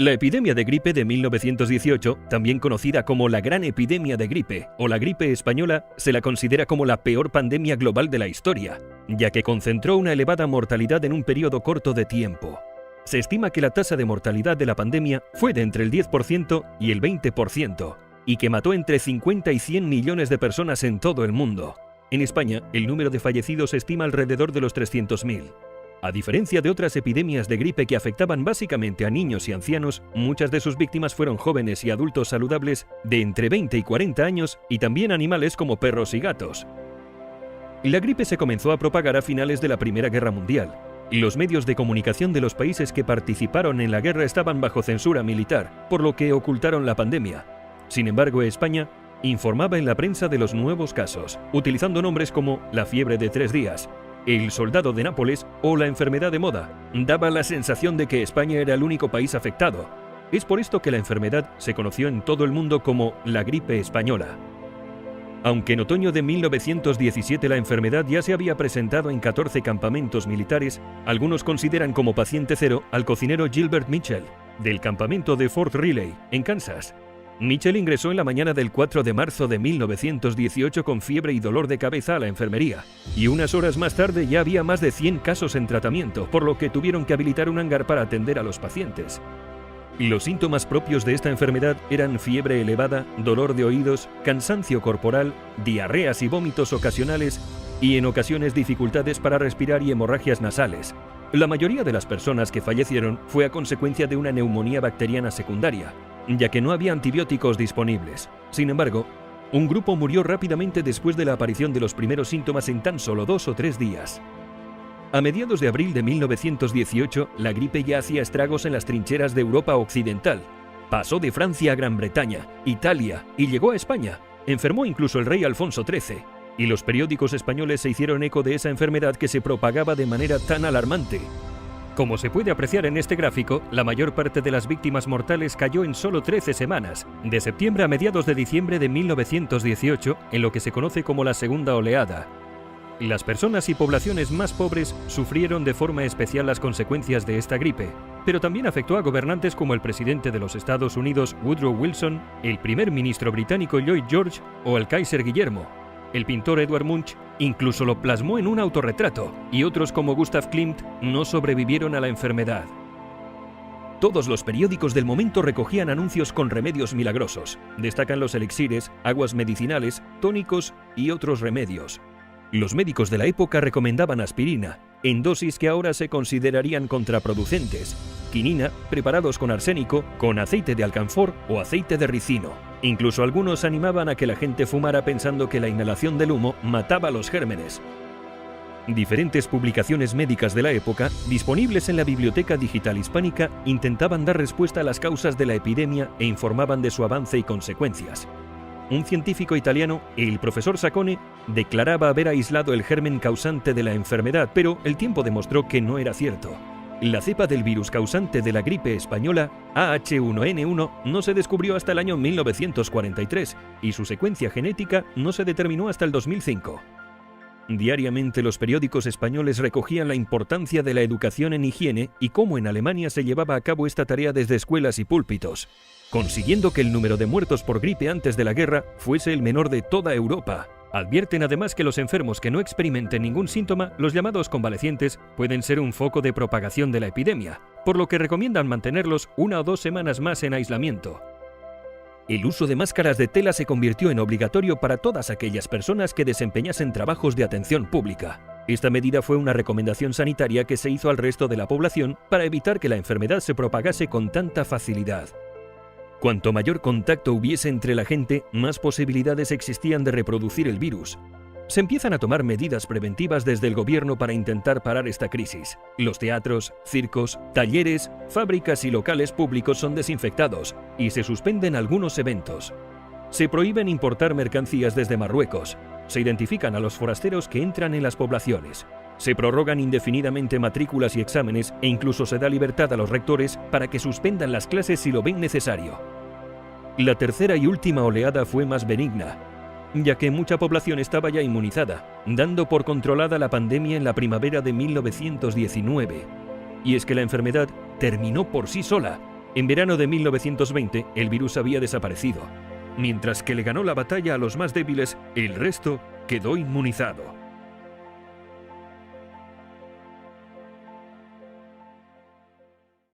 La epidemia de gripe de 1918, también conocida como la Gran Epidemia de Gripe o la gripe española, se la considera como la peor pandemia global de la historia, ya que concentró una elevada mortalidad en un periodo corto de tiempo. Se estima que la tasa de mortalidad de la pandemia fue de entre el 10% y el 20%, y que mató entre 50 y 100 millones de personas en todo el mundo. En España, el número de fallecidos se estima alrededor de los 300.000. A diferencia de otras epidemias de gripe que afectaban básicamente a niños y ancianos, muchas de sus víctimas fueron jóvenes y adultos saludables de entre 20 y 40 años y también animales como perros y gatos. La gripe se comenzó a propagar a finales de la Primera Guerra Mundial. Los medios de comunicación de los países que participaron en la guerra estaban bajo censura militar, por lo que ocultaron la pandemia. Sin embargo, España informaba en la prensa de los nuevos casos, utilizando nombres como la fiebre de 3 días, el soldado de Nápoles o la enfermedad de moda. Daba la sensación de que España era el único país afectado. Es por esto que la enfermedad se conoció en todo el mundo como la gripe española. Aunque en otoño de 1917 la enfermedad ya se había presentado en 14 campamentos militares, algunos consideran como paciente cero al cocinero Gilbert Mitchell, del campamento de Fort Riley, en Kansas. Mitchell ingresó en la mañana del 4 de marzo de 1918 con fiebre y dolor de cabeza a la enfermería, y unas horas más tarde ya había más de 100 casos en tratamiento, por lo que tuvieron que habilitar un hangar para atender a los pacientes. Los síntomas propios de esta enfermedad eran fiebre elevada, dolor de oídos, cansancio corporal, diarreas y vómitos ocasionales y en ocasiones dificultades para respirar y hemorragias nasales. La mayoría de las personas que fallecieron fue a consecuencia de una neumonía bacteriana secundaria, ya que no había antibióticos disponibles. Sin embargo, un grupo murió rápidamente después de la aparición de los primeros síntomas en tan solo 2 o 3 días. A mediados de abril de 1918, la gripe ya hacía estragos en las trincheras de Europa Occidental. Pasó de Francia a Gran Bretaña, Italia y llegó a España. Enfermó incluso el rey Alfonso XIII. Y los periódicos españoles se hicieron eco de esa enfermedad que se propagaba de manera tan alarmante. Como se puede apreciar en este gráfico, la mayor parte de las víctimas mortales cayó en solo 13 semanas, de septiembre a mediados de diciembre de 1918, en lo que se conoce como la segunda oleada. Las personas y poblaciones más pobres sufrieron de forma especial las consecuencias de esta gripe, pero también afectó a gobernantes como el presidente de los Estados Unidos, Woodrow Wilson, el primer ministro británico Lloyd George o el Kaiser Guillermo. El pintor Edvard Munch incluso lo plasmó en un autorretrato, y otros como Gustav Klimt no sobrevivieron a la enfermedad. Todos los periódicos del momento recogían anuncios con remedios milagrosos. Destacan los elixires, aguas medicinales, tónicos y otros remedios. Los médicos de la época recomendaban aspirina, en dosis que ahora se considerarían contraproducentes, quinina, preparados con arsénico, con aceite de alcanfor o aceite de ricino. Incluso algunos animaban a que la gente fumara pensando que la inhalación del humo mataba los gérmenes. Diferentes publicaciones médicas de la época, disponibles en la Biblioteca Digital Hispánica, intentaban dar respuesta a las causas de la epidemia e informaban de su avance y consecuencias. Un científico italiano, el profesor Saccone, declaraba haber aislado el germen causante de la enfermedad, pero el tiempo demostró que no era cierto. La cepa del virus causante de la gripe española, AH1N1, no se descubrió hasta el año 1943 y su secuencia genética no se determinó hasta el 2005. Diariamente los periódicos españoles recogían la importancia de la educación en higiene y cómo en Alemania se llevaba a cabo esta tarea desde escuelas y púlpitos, consiguiendo que el número de muertos por gripe antes de la guerra fuese el menor de toda Europa. Advierten además que los enfermos que no experimenten ningún síntoma, los llamados convalecientes, pueden ser un foco de propagación de la epidemia, por lo que recomiendan mantenerlos 1 o 2 semanas más en aislamiento. El uso de máscaras de tela se convirtió en obligatorio para todas aquellas personas que desempeñasen trabajos de atención pública. Esta medida fue una recomendación sanitaria que se hizo al resto de la población para evitar que la enfermedad se propagase con tanta facilidad. Cuanto mayor contacto hubiese entre la gente, más posibilidades existían de reproducir el virus. Se empiezan a tomar medidas preventivas desde el gobierno para intentar parar esta crisis. Los teatros, circos, talleres, fábricas y locales públicos son desinfectados y se suspenden algunos eventos. Se prohíben importar mercancías desde Marruecos. Se identifican a los forasteros que entran en las poblaciones. Se prorrogan indefinidamente matrículas y exámenes e incluso se da libertad a los rectores para que suspendan las clases si lo ven necesario. La tercera y última oleada fue más benigna, ya que mucha población estaba ya inmunizada, dando por controlada la pandemia en la primavera de 1919. Y es que la enfermedad terminó por sí sola, En verano de 1920, el virus había desaparecido. Mientras que le ganó la batalla a los más débiles, el resto quedó inmunizado.